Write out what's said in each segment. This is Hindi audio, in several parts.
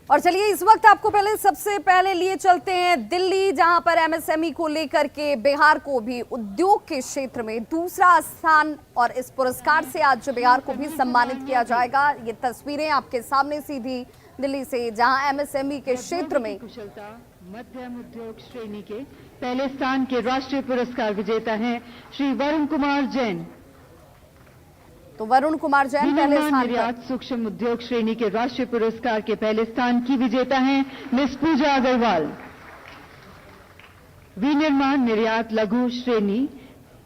और चलिए इस वक्त आपको सबसे पहले लिए चलते हैं दिल्ली, जहां पर एमएसएमई को लेकर के बिहार को भी उद्योग के क्षेत्र में दूसरा स्थान और इस पुरस्कार से आज बिहार को भी सम्मानित किया जाएगा। ये तस्वीरें आपके सामने सीधी दिल्ली से, जहां एमएसएमई के क्षेत्र में कुशलता मध्यम उद्योग श्रेणी के पहले स्थान के राष्ट्रीय पुरस्कार विजेता हैं श्री वरुण कुमार जैन। तो वरुण कुमार जैन पहले स्थान निर्यात सूक्ष्म उद्योग श्रेणी के राष्ट्रीय पुरस्कार के पहले स्थान की विजेता हैं मिस पूजा अग्रवाल। विनिर्माण निर्यात लघु श्रेणी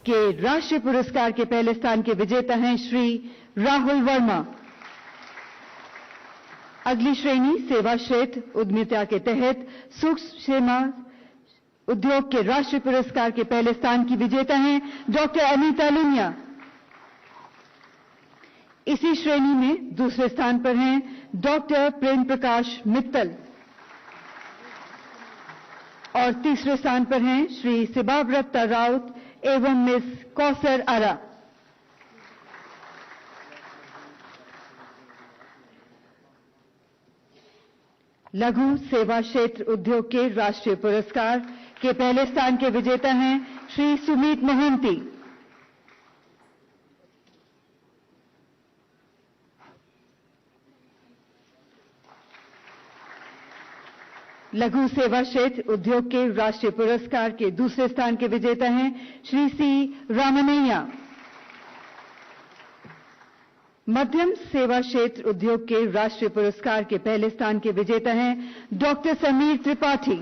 के राष्ट्रीय पुरस्कार के पहले स्थान के विजेता हैं श्री राहुल वर्मा। अगली श्रेणी सेवा क्षेत्र उद्यमिता के तहत सूक्ष्म सीमा उद्योग के राष्ट्रीय पुरस्कार के पहले स्थान की विजेता हैं डॉक्टर अनीता लुनिया। इसी श्रेणी में दूसरे स्थान पर हैं डॉक्टर प्रेम प्रकाश मित्तल और तीसरे स्थान पर हैं श्री सिबाव्रता राउत एवं मिस कौसर आरा। लघु सेवा क्षेत्र उद्योग के राष्ट्रीय पुरस्कार के पहले स्थान के विजेता हैं श्री सुमित मोहंती। लघु सेवा क्षेत्र उद्योग के राष्ट्रीय पुरस्कार के दूसरे स्थान के विजेता हैं श्री सी रामनैया। मध्यम सेवा क्षेत्र उद्योग के राष्ट्रीय पुरस्कार के पहले स्थान के विजेता हैं डॉक्टर समीर त्रिपाठी।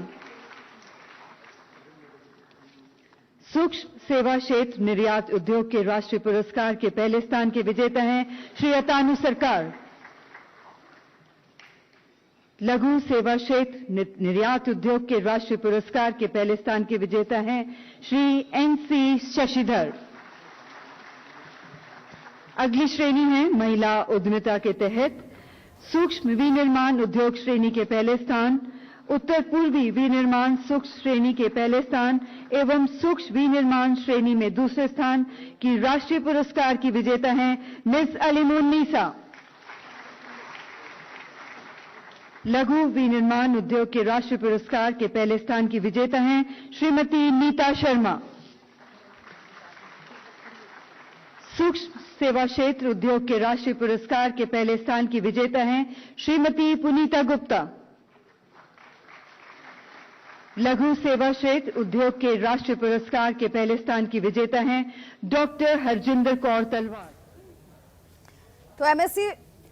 सूक्ष्म सेवा क्षेत्र निर्यात उद्योग के राष्ट्रीय पुरस्कार के पहले स्थान के विजेता हैं श्री अतानु सरकार। लघु सेवा क्षेत्र निर्यात उद्योग के राष्ट्रीय पुरस्कार के पहले स्थान के विजेता हैं श्री एनसी शशिधर। अगली श्रेणी है महिला उद्यमिता के तहत सूक्ष्म विनिर्माण उद्योग श्रेणी के पहले स्थान, उत्तर पूर्वी विनिर्माण सूक्ष्म श्रेणी के पहले स्थान एवं सूक्ष्म विनिर्माण श्रेणी में दूसरे स्थान की राष्ट्रीय पुरस्कार की विजेता हैं मिस अलीमुन्नीसा। लघु विनिर्माण उद्योग के राष्ट्रीय पुरस्कार के पहले स्थान की विजेता हैं श्रीमती नीता शर्मा। सूक्ष्म सेवा क्षेत्र उद्योग के राष्ट्रीय पुरस्कार के पहले स्थान की विजेता हैं श्रीमती पुनीता गुप्ता। लघु सेवा क्षेत्र उद्योग के राष्ट्रीय पुरस्कार के पहले स्थान की विजेता हैं डॉक्टर हरजिंदर कौर तलवार। तो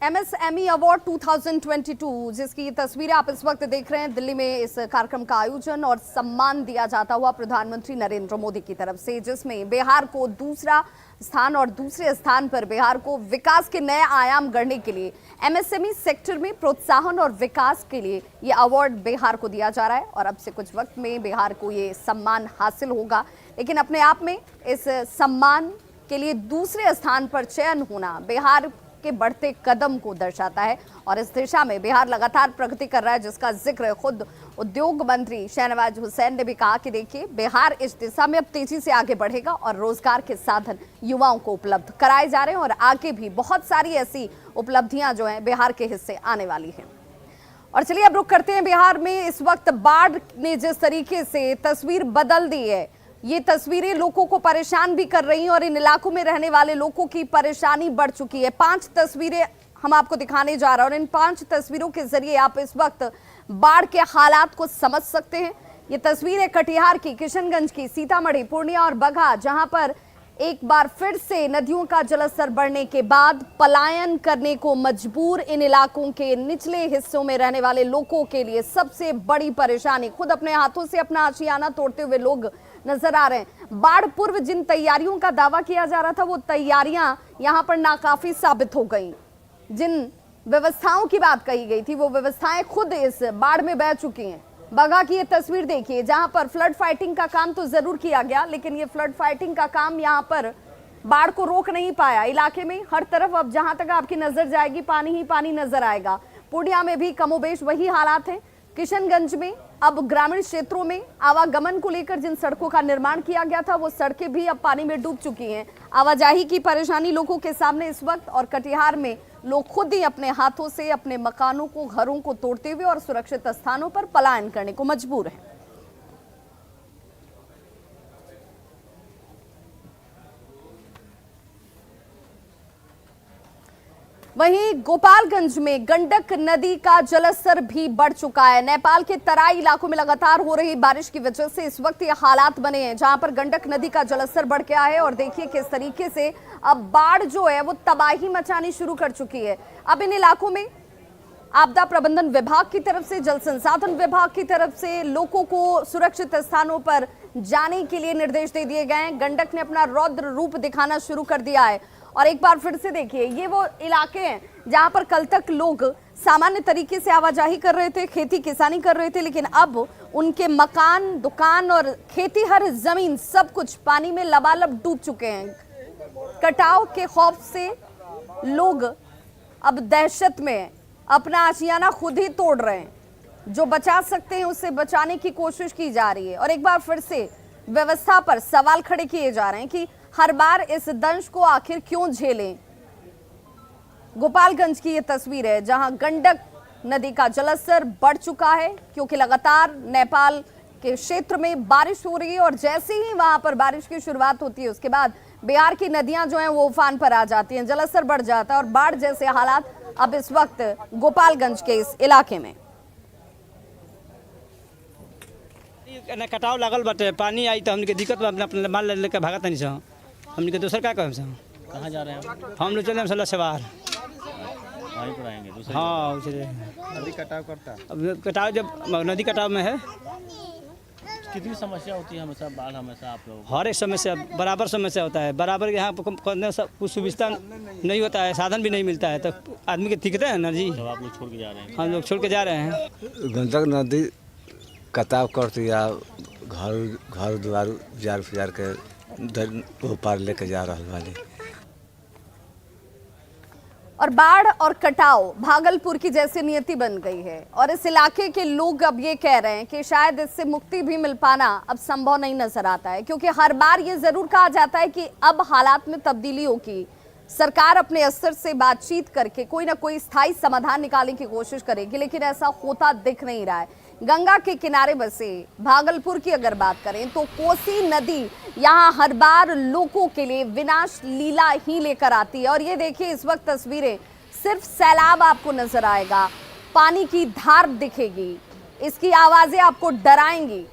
एमएसएमई अवार्ड 2022, जिसकी तस्वीरें आप इस वक्त देख रहे हैं, दिल्ली में इस कार्यक्रम का आयोजन और सम्मान दिया जाता हुआ प्रधानमंत्री नरेंद्र मोदी की तरफ से, जिसमें बिहार को दूसरा स्थान और दूसरे स्थान पर बिहार को विकास के नए आयाम गढ़ने के लिए एमएसएमई सेक्टर में प्रोत्साहन और विकास के लिए ये अवार्ड बिहार को दिया जा रहा है। और अब से कुछ वक्त में बिहार को ये सम्मान हासिल होगा, लेकिन अपने आप में इस सम्मान के लिए दूसरे स्थान पर चयन होना बिहार के बढ़ते कदम को दर्शाता है और इस दिशा में बिहार लगातार प्रगति कर रहा है, जिसका जिक्र खुद उद्योग मंत्री शहनवाज हुसैन ने भी कहा कि देखिए बिहार इस दिशा में अब तेजी से आगे बढ़ेगा और रोजगार के साधन युवाओं को उपलब्ध कराए जा रहे हैं और आगे भी बहुत सारी ऐसी उपलब्धियां जो हैं बिहार के हिस्से आने वाली हैं। और चलिए अब रुक करते हैं बिहार में। इस वक्त बाढ़ ने जिस तरीके से तस्वीर बदल दी है, ये तस्वीरें लोगों को परेशान भी कर रही हैं और इन इलाकों में रहने वाले लोगों की परेशानी बढ़ चुकी है। 5 तस्वीरें हम आपको दिखाने जा रहे हैं और इन 5 तस्वीरों के जरिए आप इस वक्त बाढ़ के हालात को समझ सकते हैं। ये तस्वीर है कटिहार की, किशनगंज की, सीतामढ़ी, पूर्णिया और बगहा, जहां पर एक बार फिर से नदियों का जलस्तर बढ़ने के बाद पलायन करने को मजबूर इन इलाकों के निचले हिस्सों में रहने वाले लोगों के लिए सबसे बड़ी परेशानी, खुद अपने हाथों से अपना आशियाना तोड़ते हुए लोग नजर आ रहे हैं। बाढ़ पूर्व जिन तैयारियों का दावा किया जा रहा था, वो तैयारियां यहां पर नाकाफी साबित हो गई। जिन व्यवस्थाओं की बात कही गई थी, वो व्यवस्थाएं खुद इस बाढ़ में बह चुकी हैं। बगहा की ये तस्वीर देखिए, जहां पर फ्लड फाइटिंग का काम तो जरूर किया गया, लेकिन ये फ्लड फाइटिंग का काम यहां पर बाढ़ को रोक नहीं पाया। इलाके में हर तरफ अब जहां तक आपकी नजर जाएगी पानी ही पानी नजर आएगा। पूर्णिया में भी कमोबेश वही हालात है। किशनगंज में अब ग्रामीण क्षेत्रों में आवागमन को लेकर जिन सड़कों का निर्माण किया गया था वो सड़कें भी अब पानी में डूब चुकी हैं। आवाजाही की परेशानी लोगों के सामने इस वक्त, और कटिहार में लोग खुद ही अपने हाथों से अपने मकानों को, घरों को तोड़ते हुए और सुरक्षित स्थानों पर पलायन करने को मजबूर हैं। वहीं गोपालगंज में गंडक नदी का जलस्तर भी बढ़ चुका है। नेपाल के तराई इलाकों में लगातार हो रही बारिश की वजह से इस वक्त ये हालात बने हैं जहां पर गंडक नदी का जलस्तर बढ़ गया है। और देखिए किस तरीके से अब बाढ़ जो है वो तबाही मचानी शुरू कर चुकी है। अब इन इलाकों में आपदा प्रबंधन विभाग की तरफ से, जल संसाधन विभाग की तरफ से लोगों को सुरक्षित स्थानों पर जाने के लिए निर्देश दे दिए गए हैं। गंडक ने अपना रौद्र रूप दिखाना शुरू कर दिया है। और एक बार फिर से देखिए, ये वो इलाके हैं जहां पर कल तक लोग सामान्य तरीके से आवाजाही कर रहे थे, खेती किसानी कर रहे थे, लेकिन अब उनके मकान, दुकान और खेती, हर जमीन, सब कुछ पानी में लबालब डूब चुके हैं। कटाव के खौफ से लोग अब दहशत में अपना आशियाना खुद ही तोड़ रहे हैं। जो बचा सकते हैं उससे बचाने की कोशिश की जा रही है। और एक बार फिर से व्यवस्था पर सवाल खड़े किए जा रहे हैं कि हर बार इस दंश को आखिर क्यों झेलें। गोपालगंज की ये तस्वीर है जहां गंडक नदी का जलस्तर बढ़ चुका है क्योंकि लगातार नेपाल के क्षेत्र में बारिश हो रही है। और जैसे ही वहां पर बारिश की शुरुआत होती है उसके बाद बिहार की नदियां जो हैं वो उफान पर आ जाती हैं, जलस्तर बढ़ जाता है और बाढ़ जैसे हालात अब इस वक्त गोपालगंज के इस इलाके में। कटाव लागल बाटे, पानी आई तो हमने दिक्कत में अपने माल लेकर भागा तनी से हमने दूसर क्या कहें। कहाँ जा रहे हैं हम लोग चले हम लछवार। वहीं पर आएंगे दूसरे। हाँ नदी कटाव करता है। अब कटाव जब नदी कटाव में है, कितनी समस्या होती है हमेशा बाढ़, हमेशा आप लोग? हर एक समस्या बराबर समस्या होता है। बराबर यहाँ कुछ सुविधा नहीं होता है, साधन भी नहीं मिलता है, तो आदमी के दिक्कत है ना जी। जब आप लोग छोड़ के जा रहे हैं? हम लोग छोड़ के जा रहे हैं। गंडक नदी कटाव करती या घर द्वार जार फिजार के पार लेके जा रहा वाली। और बाढ़ और कटाव भागलपुर की जैसी नियति बन गई है। और इस इलाके के लोग अब ये कह रहे हैं कि शायद इससे मुक्ति भी मिल पाना अब संभव नहीं नजर आता है, क्योंकि हर बार ये जरूर कहा जाता है कि अब हालात में तब्दीली होगी, सरकार अपने स्तर से बातचीत करके कोई ना कोई स्थायी समाधान निकालने की कोशिश करेगी, लेकिन ऐसा होता दिख नहीं रहा है। गंगा के किनारे बसे भागलपुर की अगर बात करें तो कोसी नदी यहाँ हर बार लोगों के लिए विनाश लीला ही लेकर आती है। और ये देखिए इस वक्त तस्वीरें, सिर्फ सैलाब आपको नजर आएगा, पानी की धार दिखेगी, इसकी आवाजें आपको डराएंगी।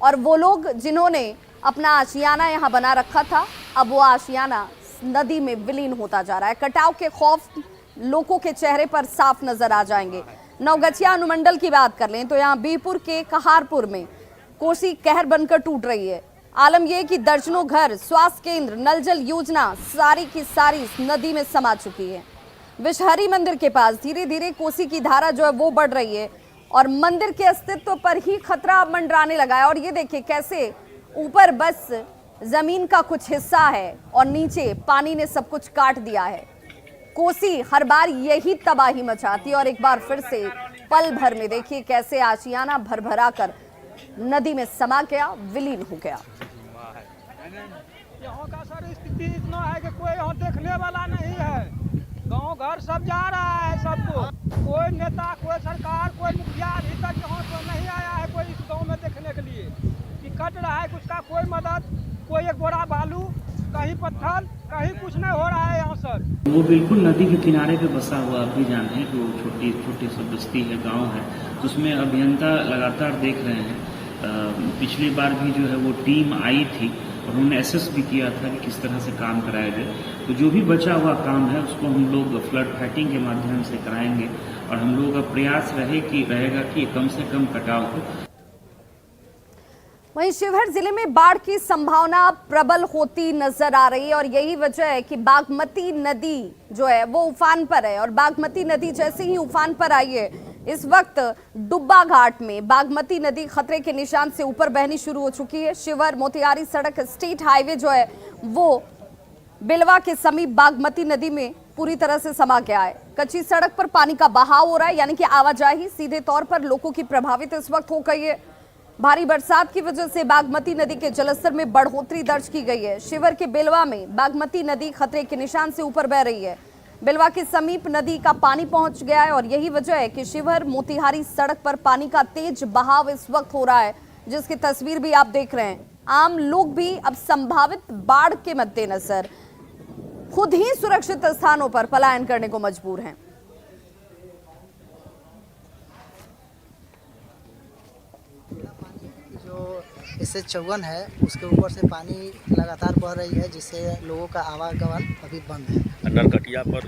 और वो लोग जिन्होंने अपना आशियाना यहाँ बना रखा था, अब वो आशियाना नदी में विलीन होता जा रहा है। कटाव के खौफ लोगों के चेहरे पर साफ नजर आ जाएंगे। नवगछिया अनुमंडल की बात कर लें तो यहाँ बीरपुर के कहारपुर में कोसी कहर बनकर टूट रही है। आलम यह कि दर्जनों घर, स्वास्थ्य केंद्र, नल जल योजना सारी की सारी नदी में समा चुकी है। विषहरी मंदिर के पास धीरे धीरे कोसी की धारा जो है वो बढ़ रही है और मंदिर के अस्तित्व पर ही खतरा मंडराने लगा है। और ये देखिए कैसे ऊपर बस जमीन का कुछ हिस्सा है और नीचे पानी ने सब कुछ काट दिया है। कोसी हर बार यही तबाही मचाती है और एक बार फिर से पल भर में देखिए कैसे आशियाना भर भरा कर नदी में समा गया, विलीन हो गया। यहाँ का सर स्थिति इतना है कि कोई यहाँ देखने वाला नहीं है। गांव घर सब जा रहा है सबको। कोई नेता, कोई सरकार, कोई मुखिया अभी तक यहाँ तो नहीं आया है कोई इस गांव में देखने के लिए कि कट रहा है कुछ का कोई मदद, कोई एक बोरा बालू, कहीं पत्थर, कहीं कुछ नहीं हो रहा है यहाँ सर। वो बिल्कुल नदी के किनारे पे बसा हुआ, आप भी जानते हैं कि वो छोटी छोटी सी बस्ती है, गांव है, तो उसमें अभियंता लगातार देख रहे हैं। पिछली बार भी जो है वो टीम आई थी और उन्होंने असेस भी किया था कि किस तरह से काम कराया जाए। तो जो भी बचा हुआ काम है उसको हम लोग फ्लड फाइटिंग के माध्यम से कराएंगे और हम लोगों का प्रयास रहेगा कि कम से कम कटाव हो। वहीं शिवहर जिले में बाढ़ की संभावना प्रबल होती नजर आ रही है और यही वजह है कि बागमती नदी जो है वो उफान पर है। और बागमती नदी जैसे ही उफान पर आई है, इस वक्त डुब्बा घाट में बागमती नदी खतरे के निशान से ऊपर बहनी शुरू हो चुकी है। शिवहर मोतिहारी सड़क स्टेट हाईवे जो है वो बिलवा के समीप बागमती नदी में पूरी तरह से समा गया है। कच्ची सड़क पर पानी का बहाव हो रहा है, यानी कि आवाजाही सीधे तौर पर लोगों की प्रभावित इस वक्त हो गई है। भारी बरसात की वजह से बागमती नदी के जलस्तर में बढ़ोतरी दर्ज की गई है। शिवर के बेलवा में बागमती नदी खतरे के निशान से ऊपर बह रही है। बेलवा के समीप नदी का पानी पहुंच गया है और यही वजह है कि शिवर मोतिहारी सड़क पर पानी का तेज बहाव इस वक्त हो रहा है, जिसकी तस्वीर भी आप देख रहे हैं। आम लोग भी अब संभावित बाढ़ के मद्देनजर खुद ही सुरक्षित स्थानों पर पलायन करने को मजबूर हैं। जो इससे चौवन है उसके ऊपर से पानी लगातार बह रही है, जिससे लोगों का आवागमन अभी बंद है। नरकटिया पर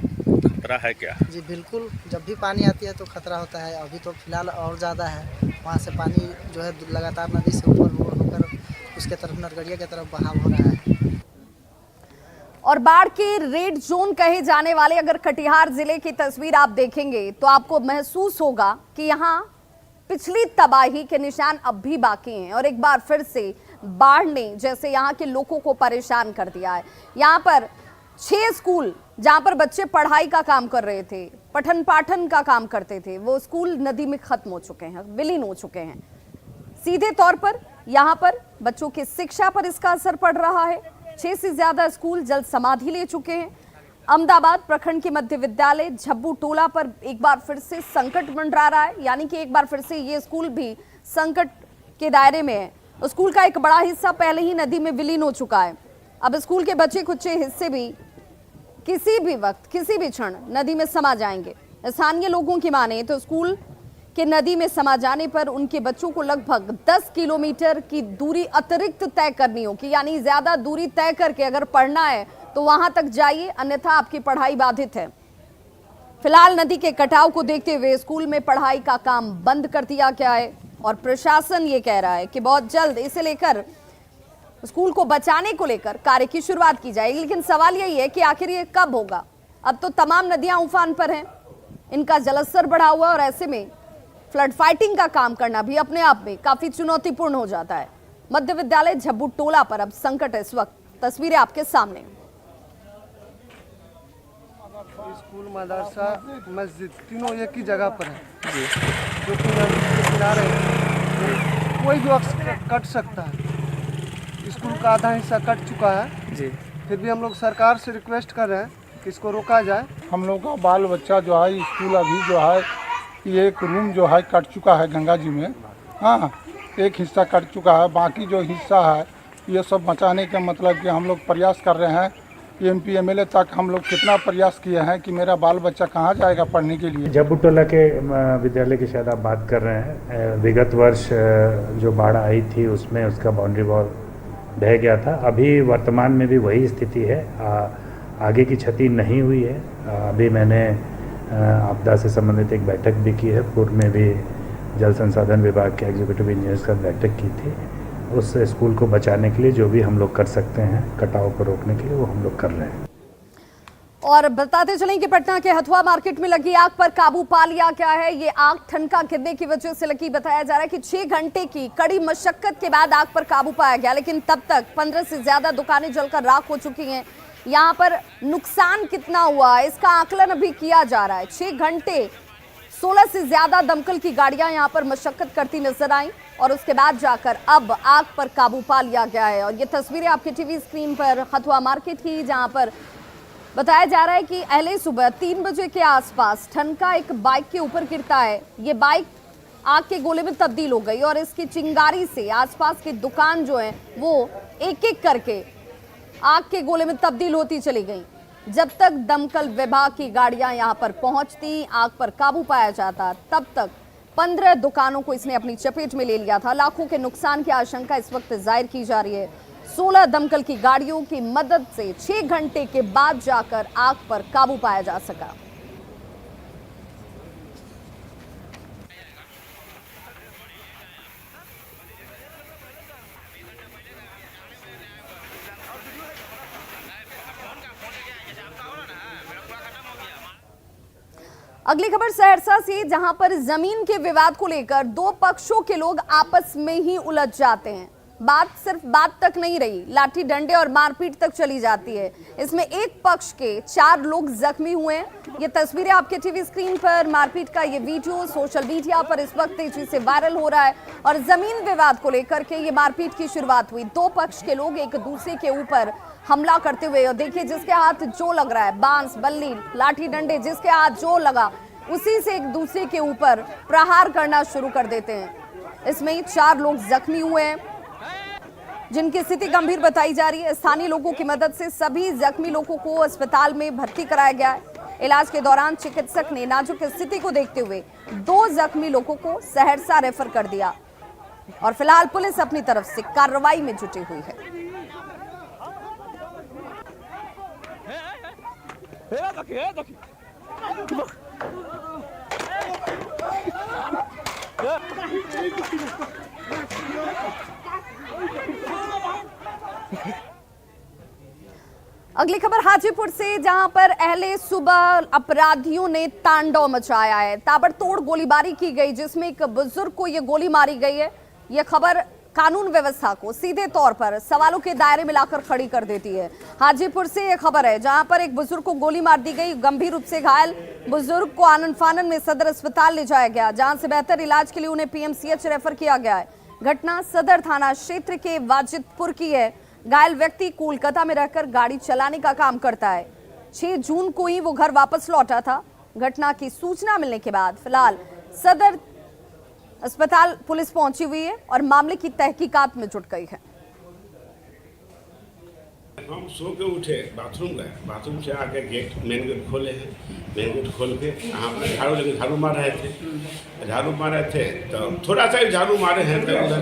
खतरा है क्या? जी बिल्कुल, जब भी पानी आती है तो खतरा होता है। अभी तो फिलहाल और ज़्यादा है, वहाँ से पानी जो है लगातार नदी से ऊपर होकर उसके तरफ नरकटिया की तरफ बहाव हो रहा है। और बाढ़ के रेड जोन कहे जाने वाले अगर कटिहार जिले की तस्वीर आप देखेंगे तो आपको महसूस होगा कि यहाँ पिछली तबाही के निशान अब भी बाकी हैं और एक बार फिर से बाढ़ ने जैसे यहाँ के लोगों को परेशान कर दिया है। यहाँ पर 6 स्कूल जहाँ पर बच्चे पढ़ाई का काम कर रहे थे, पठन पाठन का काम करते थे, वो स्कूल नदी में खत्म हो चुके हैं, विलीन हो चुके हैं। सीधे तौर पर यहाँ पर बच्चों की शिक्षा पर इसका असर पड़ रहा है। 6 से ज्यादा स्कूल जल समाधि ले चुके हैं। अहमदाबाद प्रखंड के मध्य विद्यालय झब्बू टोला पर एक बार फिर से संकट मंडरा रहा है, यानी कि एक बार फिर से ये स्कूल भी संकट के दायरे में है। स्कूल का एक बड़ा हिस्सा पहले ही नदी में विलीन हो चुका है। अब स्कूल के बचे कुचे हिस्से भी किसी भी वक्त किसी भी क्षण नदी में समा जाएंगे। स्थानीय लोगों की माने तो स्कूल के नदी में समा जाने पर उनके बच्चों को लगभग 10 किलोमीटर की दूरी अतिरिक्त तय करनी होगी, यानी ज्यादा दूरी तय करके अगर पढ़ना है तो वहां तक जाइए, अन्यथा आपकी पढ़ाई बाधित है। फिलहाल नदी के कटाव को देखते हुए स्कूल में पढ़ाई का काम बंद कर दिया गया है और प्रशासन ये कह रहा है कि बहुत जल्द इसे लेकर स्कूल को बचाने को लेकर कार्य की शुरुआत की जाएगी। लेकिन सवाल यही है कि आखिर ये कब होगा। अब तो तमाम नदियां उफान पर हैं, इनका जलस्तर बढ़ा हुआ और ऐसे में फ्लड फाइटिंग का काम करना भी अपने आप में काफी चुनौतीपूर्ण हो जाता है। मध्य विद्यालय झब्बू टोला पर अब संकट इस वक्त, तस्वीरें आपके सामने। स्कूल, मदरसा, मस्जिद तीनों एक ही जगह पर है जो कि नदी के किनारे है। कोई भी वक्त कट सकता है। स्कूल का आधा हिस्सा कट चुका है जी, फिर भी हम लोग सरकार से रिक्वेस्ट कर रहे हैं कि इसको रोका जाए। हम लोग का बाल बच्चा जो है स्कूल अभी जो है ये एक रूम जो है कट चुका है गंगा जी में। हाँ, एक हिस्सा कट चुका है, बाकी जो हिस्सा है ये सब बचाने का मतलब कि हम लोग प्रयास कर रहे हैं। MP MLA तक हम लोग कितना प्रयास किए हैं कि मेरा बाल बच्चा कहाँ जाएगा पढ़ने के लिए। झब्बू टोला के विद्यालय की शायद आप बात कर रहे हैं। विगत वर्ष जो बाढ़ आई थी उसमें उसका बाउंड्री वॉल बह गया था। अभी वर्तमान में भी वही स्थिति है, आगे की क्षति नहीं हुई है। अभी मैंने आपदा से संबंधित एक बैठक भी की है, पूर्व में भी जल संसाधन विभाग के एग्जीक्यूटिव इंजीनियर्स का बैठक की थी। उस स्कूल को बचाने के लिए जो भी हम लोग कर सकते हैं, कटाव को रोकने के लिए, वो हम लोग कर रहे हैं। और बताते चलें कि पटना के हथुआ मार्केट में लगी आग पर काबू पा लिया गया है। ये आग ठनका गिरने की वजह से लगी। बताया जा रहा है कि 6 घंटे की कड़ी मशक्कत के बाद आग पर काबू पाया गया, लेकिन तब तक 15 से ज्यादा दुकानें जलकर राख हो चुकी हैं। यहाँ पर नुकसान कितना हुआ इसका आकलन अभी किया जा रहा है। 6 घंटे 16 से ज्यादा दमकल की गाड़ियां यहाँ पर मशक्कत करती नजर आई और उसके बाद जाकर अब आग पर काबू पा लिया गया है। और ये तस्वीरें आपके टीवी स्क्रीन पर हथुआ मार्केट की, जहां पर बताया जा रहा है कि अहले सुबह 3 बजे के आसपास ठनका एक बाइक के ऊपर गिरता है। ये बाइक आग के गोले में तब्दील हो गई और इसकी चिंगारी से आसपास की दुकान जो है वो एक एक करके आग के गोले में तब्दील होती चली गई। जब तक दमकल विभाग की गाड़ियां यहां पर पहुंचती, आग पर काबू पाया जाता, तब तक 15 दुकानों को इसने अपनी चपेट में ले लिया था। लाखों के नुकसान की आशंका इस वक्त जाहिर की जा रही है। 16 दमकल की गाड़ियों की मदद से 6 घंटे के बाद जाकर आग पर काबू पाया जा सका। अगली खबर सहरसा से, जहां पर जमीन के विवाद को लेकर 2 पक्षों के लोग आपस में ही उलझ जाते हैं। बात सिर्फ बात तक नहीं रही, लाठी डंडे और मारपीट तक चली जाती है। इसमें एक पक्ष के 4 लोग जख्मी हुए हैं। ये तस्वीरें आपके टीवी स्क्रीन पर, मारपीट का ये वीडियो सोशल मीडिया पर इस वक्त तेजी से वायरल हो रहा है और जमीन विवाद को लेकर के ये मारपीट की शुरुआत हुई। 2 पक्ष के लोग एक दूसरे के ऊपर हमला करते हुए, और देखिए जिसके हाथ जो लग रहा है, बांस, बल्ली, लाठी डंडे, जिसके हाथ जो लगा उसी से एक दूसरे के ऊपर प्रहार करना शुरू कर देते हैं। इसमें 4 लोग जख्मी हुए हैं जिनकी स्थिति गंभीर बताई जा रही है। स्थानीय लोगों की मदद से सभी जख्मी लोगों को अस्पताल में भर्ती कराया गया है। इलाज के दौरान चिकित्सक ने नाजुक स्थिति को देखते हुए 2 जख्मी लोगों को सहरसा रेफर कर दिया और फिलहाल पुलिस अपनी तरफ से कार्रवाई में जुटी हुई है। अगली खबर हाजीपुर से, जहां पर अहले सुबह अपराधियों ने तांडव मचाया है। ताबड़तोड़ गोलीबारी की गई जिसमें एक बुजुर्ग को यह गोली मारी गई है। यह खबर कानून व्यवस्था को सीधे तौर पर सवालों के दायरे में लाकर खड़ी कर देती है। हाजीपुर से यह खबर है जहां पर एक बुजुर्ग को गोली मार दी गई। गंभीर रूप से घायल बुजुर्ग को आनन फानन में सदर अस्पताल ले जाया गया, जहां से बेहतर इलाज के लिए उन्हें पीएमसीएच रेफर किया गया है। घटना सदर थाना क्षेत्र के वाजिदपुर की है। घायल व्यक्ति कोलकाता में रहकर गाड़ी चलाने का काम करता है। 6 जून को ही वो घर वापस लौटा था। घटना की सूचना मिलने के बाद फिलहाल सदर अस्पताल पुलिस पहुंची हुई है और मामले की तहकीकात में जुट गई है। हम सो के उठे, बाथरूम गए, बाथरूम से आके मेन गेट खोले हैं। मेन गेट खोल के झाड़ू मार रहे थे तो थोड़ा सा झाड़ू मारे हैं तो उधर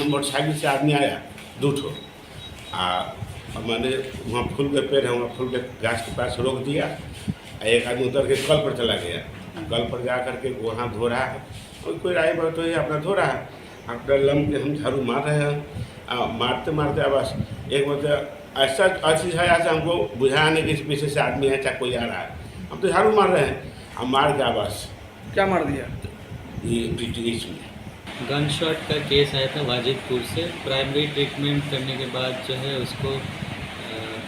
मोटरसाइकिल से आदमी आया 2 ठो। मैंने वहाँ फूल के पेड़ है, वहाँ फूल के गाछ के पास रोक दिया। एक आदमी उतर के कल पर चला गया। कल पर जा करके वहाँ धो रहा है, कोई राय बात तो अपना धो रहा है। अपना लम के हम झाड़ू मार रहे हैं। मारते मारते बस एक मतलब ऐसा चीज़ है, ऐसा हमको बुझाया नहीं कि इस पीछे से आदमी है चाहे कोई आ रहा है। हम तो झाड़ू मार रहे हैं, अब मार के बस क्या मार दिया? ये ब्रिटिश में गन शॉट का केस आया था वाजिदपुर से। प्राइमरी ट्रीटमेंट करने के बाद जो है उसको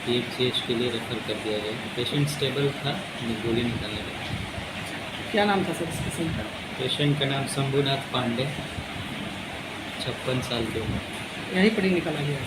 पीएमसीएच के लिए रेफर कर दिया गया। पेशेंट स्टेबल था, गोली निकालने लगा। क्या नाम था सर पेशेंट का? पेशेंट का नाम शंभुनाथ पांडे, 56 साल की उम्र। यहीं पर ही निकाला गया।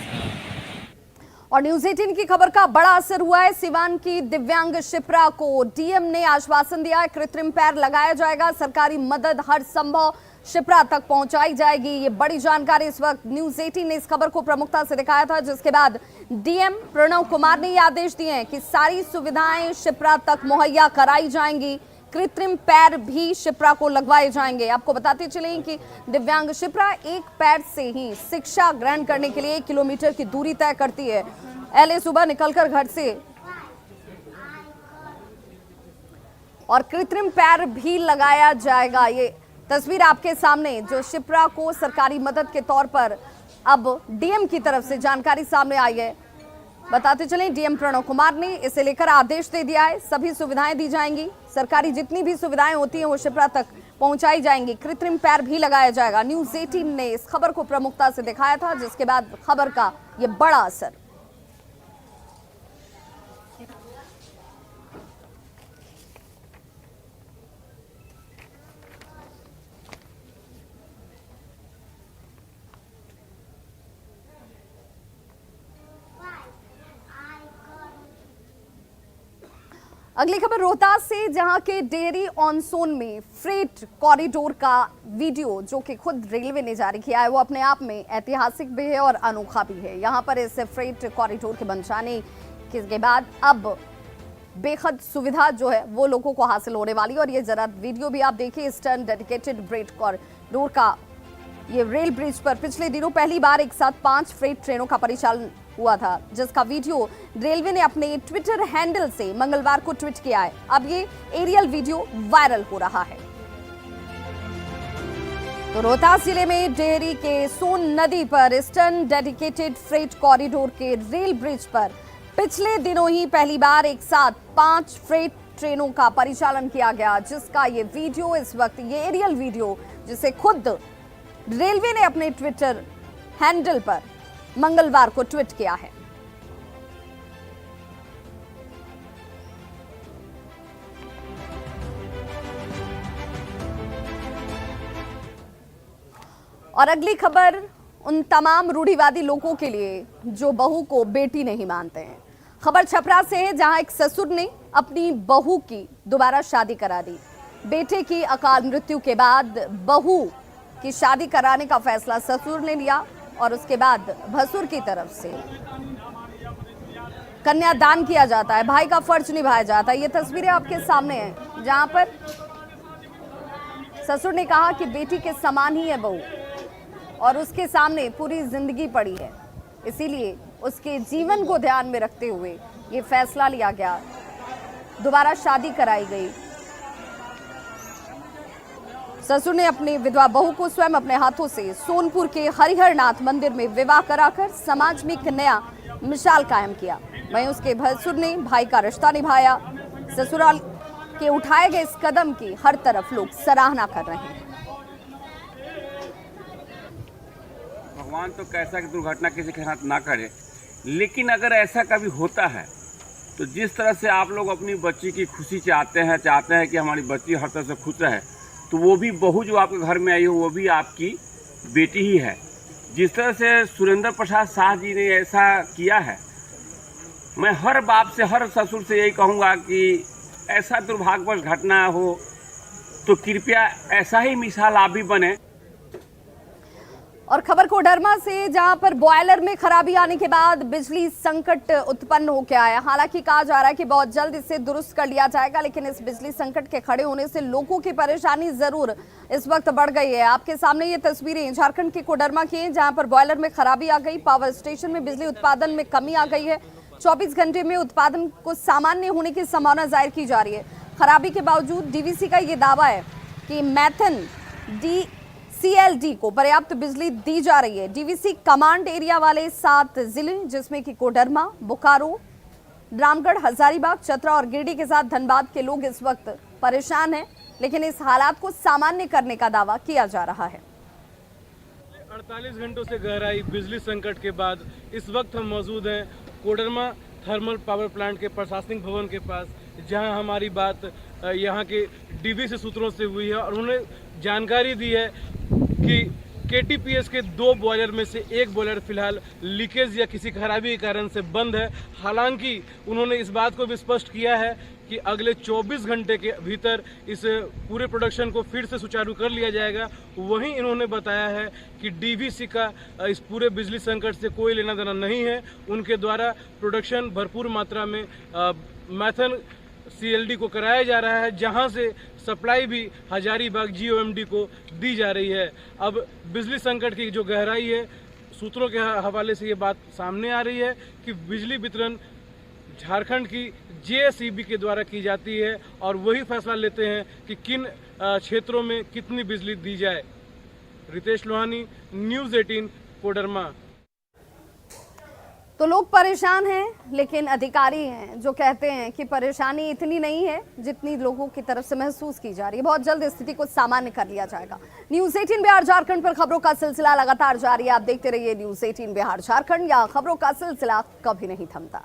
और न्यूज़ 18 की खबर का बड़ा असर हुआ है। सिवान की दिव्यांग शिप्रा को डीएम ने आश्वासन दिया है, कृत्रिम पैर लगाया जाएगा, सरकारी मदद हर संभव शिप्रा तक पहुंचाई जाएगी। ये बड़ी जानकारी इस वक्त न्यूज़ 18 ने इस खबर को प्रमुखता से दिखाया था, जिसके बाद डीएम प्रणव कुमार ने ये आदेश दिए हैं कि सारी सुविधाएं शिप्रा तक मुहैया कराई जाएंगी। कृत्रिम पैर भी शिप्रा को लगवाए जाएंगे। आपको बताते चलें कि दिव्यांग शिप्रा एक पैर से ही शिक्षा ग्रहण करने के लिए 1 किलोमीटर की दूरी तय करती है। अहले सुबह निकलकर घर से और कृत्रिम पैर भी लगाया जाएगा। ये तस्वीर आपके सामने, जो शिप्रा को सरकारी मदद के तौर पर अब डीएम की तरफ से जानकारी सामने आई है। बताते चलें, डीएम प्रणव कुमार ने इसे लेकर आदेश दे दिया है। सभी सुविधाएं दी जाएंगी, सरकारी जितनी भी सुविधाएं होती हैं वो शिप्रा तक पहुंचाई जाएंगी। कृत्रिम पैर भी लगाया जाएगा। न्यूज़ 18 ने इस खबर को प्रमुखता से दिखाया था, जिसके बाद खबर का ये बड़ा असर। अगली खबर रोहतास से, जहां के डेयरी ऑन सोन में फ्रेट कॉरिडोर का वीडियो जो कि खुद रेलवे ने जारी किया है, वो अपने आप में ऐतिहासिक भी है और अनोखा भी है। यहां पर इस फ्रेट कॉरिडोर के बन जाने के बाद अब बेहद सुविधा जो है वो लोगों को हासिल होने वाली। और ये जरा वीडियो भी आप देखिए। ईस्टर्न डेडिकेटेड फ्रेट कॉरिडोर का ये रेल ब्रिज पर पिछले दिनों पहली बार एक साथ 5 फ्रेट ट्रेनों का परिचालन हुआ था, जिसका वीडियो रेलवे ने अपने ट्विटर हैंडल से मंगलवार को ट्वीट किया है। अब ये एरियल वीडियो वायरल हो रहा है। तो रोहतास जिले में डेहरी के सोन नदी पर ईस्टर्न डेडिकेटेड फ्रेट कॉरिडोर के रेल ब्रिज पर पिछले दिनों ही पहली बार एक साथ 5 फ्रेट ट्रेनों का परिचालन किया गया, जिसका ये वीडियो इस वक्त, ये एरियल वीडियो जिसे खुद रेलवे ने अपने ट्विटर हैंडल पर मंगलवार को ट्वीट किया है। और अगली खबर उन तमाम रूढ़िवादी लोगों के लिए जो बहू को बेटी नहीं मानते हैं। खबर छपरा से है, जहां एक ससुर ने अपनी बहू की दोबारा शादी करा दी। बेटे की अकाल मृत्यु के बाद बहू की शादी कराने का फैसला ससुर ने लिया और उसके बाद भसुर की तरफ से कन्यादान किया जाता है, भाई का फर्ज निभाया जाता है। ये तस्वीरें आपके सामने हैं, जहां पर ससुर ने कहा कि बेटी के समान ही है बहू और उसके सामने पूरी जिंदगी पड़ी है, इसीलिए उसके जीवन को ध्यान में रखते हुए ये फैसला लिया गया, दोबारा शादी कराई गई। ससुर ने अपनी विधवा बहू को स्वयं अपने हाथों से सोनपुर के हरिहरनाथ मंदिर में विवाह कराकर समाज में एक नया मिसाल कायम किया। वहीं उसके भसुर ने भाई का रिश्ता निभाया। ससुराल के उठाए गए इस कदम की हर तरफ लोग सराहना कर रहे हैं। भगवान तो कैसा कि दुर्घटना किसी के साथ ना करे, लेकिन अगर ऐसा कभी होता है तो जिस तरह से आप लोग अपनी बच्ची की खुशी चाहते हैं कि हमारी बच्ची हर तरह से खुश रहे, तो वो भी बहू जो आपके घर में आई हो वो भी आपकी बेटी ही है। जिस तरह से सुरेंद्र प्रसाद शाह जी ने ऐसा किया है, मैं हर बाप से हर ससुर से यही कहूँगा कि ऐसा दुर्भाग्यवश घटना हो तो कृपया ऐसा ही मिसाल आप भी बने। और खबर कोडरमा से, जहां पर बॉयलर में खराबी आने के बाद बिजली संकट उत्पन्न हो गया है। हालांकि कहा जा रहा है कि बहुत जल्द इसे दुरुस्त कर लिया जाएगा, लेकिन इस बिजली संकट के खड़े होने से लोगों की परेशानी जरूर इस वक्त बढ़ गई है। आपके सामने ये तस्वीरें झारखंड के कोडरमा की हैं, जहां पर बॉयलर में खराबी आ गई, पावर स्टेशन में बिजली उत्पादन में कमी आ गई है। 24 घंटे में उत्पादन को सामान्य होने की संभावना जाहिर की जा रही है। खराबी के बावजूद डीवीसी का ये दावा है कि मैथन CLD को पर्याप्त बिजली दी जा रही है। डीवीसी कमांड एरिया वाले 7 जिले, जिसमें कि कोडरमा, बोकारो, रामगढ़, हजारीबाग, चतरा और गिरिडीह के साथ धनबाद के लोग इस वक्त परेशान हैं, लेकिन इस हालात को सामान्य करने का दावा किया जा रहा है। 48 घंटों से गहराई बिजली संकट के बाद इस वक्त हम मौजूद हैं कोडरमा थर्मल पावर प्लांट के प्रशासनिक भवन के पास, जहां हमारी बात यहां के डीवीसी सूत्रों से हुई है और उन्होंने जानकारी दी है कि KTPS के 2 बॉयलर में से एक बॉयलर फिलहाल लीकेज या किसी खराबी के कारण से बंद है। हालांकि उन्होंने इस बात को भी स्पष्ट किया है कि अगले 24 घंटे के भीतर इस पूरे प्रोडक्शन को फिर से सुचारू कर लिया जाएगा। वहीं इन्होंने बताया है कि डीवीसी का इस पूरे बिजली संकट से कोई लेना देना नहीं है। उनके द्वारा प्रोडक्शन भरपूर मात्रा में मैथन CLD को कराया जा रहा है, जहां से सप्लाई भी हजारीबाग GOMD को दी जा रही है। अब बिजली संकट की जो गहराई है, सूत्रों के हवाले से ये बात सामने आ रही है कि बिजली वितरण झारखंड की JSEB के द्वारा की जाती है और वही फैसला लेते हैं कि किन क्षेत्रों में कितनी बिजली दी जाए। रितेश लोहानी, न्यूज़ 18, कोडरमा। तो लोग परेशान हैं, लेकिन अधिकारी हैं जो कहते हैं कि परेशानी इतनी नहीं है जितनी लोगों की तरफ से महसूस की जा रही है। बहुत जल्द स्थिति को सामान्य कर लिया जाएगा। न्यूज़ 18 बिहार झारखंड पर खबरों का सिलसिला लगातार जारी है। आप देखते रहिए न्यूज़ 18 बिहार झारखंड, या खबरों का सिलसिला कभी नहीं थमता।